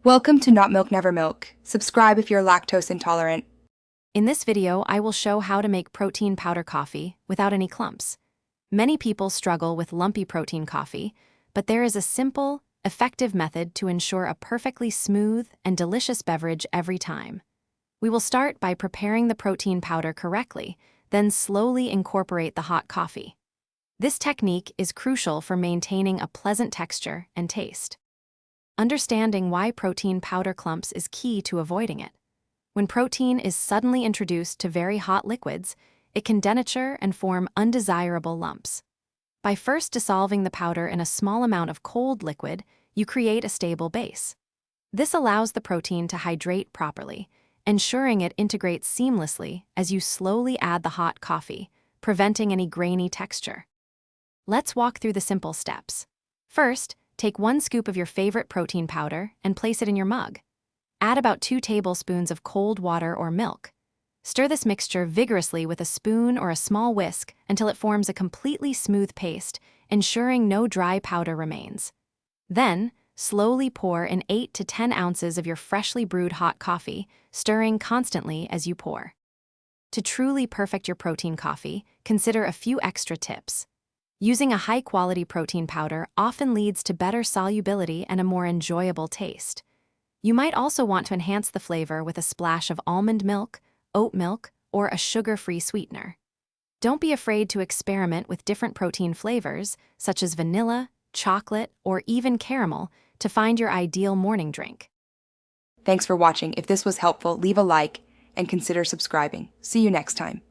Welcome to Not Milk Never Milk. Subscribe if you're lactose intolerant. In this video, I will show how to make protein powder coffee without any clumps. Many people struggle with lumpy protein coffee, but there is a simple, effective method to ensure a perfectly smooth and delicious beverage every time. We will start by preparing the protein powder correctly, then slowly incorporate the hot coffee. This technique is crucial for maintaining a pleasant texture and taste. Understanding why protein powder clumps is key to avoiding it. When protein is suddenly introduced to very hot liquids, it can denature and form undesirable lumps. By first dissolving the powder in a small amount of cold liquid, you create a stable base. This allows the protein to hydrate properly, ensuring it integrates seamlessly as you slowly add the hot coffee, preventing any grainy texture. Let's walk through the simple steps. First, take 1 scoop of your favorite protein powder and place it in your mug. Add about 2 tablespoons of cold water or milk. Stir this mixture vigorously with a spoon or a small whisk until it forms a completely smooth paste, ensuring no dry powder remains. Then, slowly pour in 8 to 10 ounces of your freshly brewed hot coffee, stirring constantly as you pour. To truly perfect your protein coffee, consider a few extra tips. Using a high-quality protein powder often leads to better solubility and a more enjoyable taste. You might also want to enhance the flavor with a splash of almond milk, oat milk, or a sugar-free sweetener. Don't be afraid to experiment with different protein flavors, such as vanilla, chocolate, or even caramel, to find your ideal morning drink. Thanks for watching. If this was helpful, leave a like and consider subscribing. See you next time.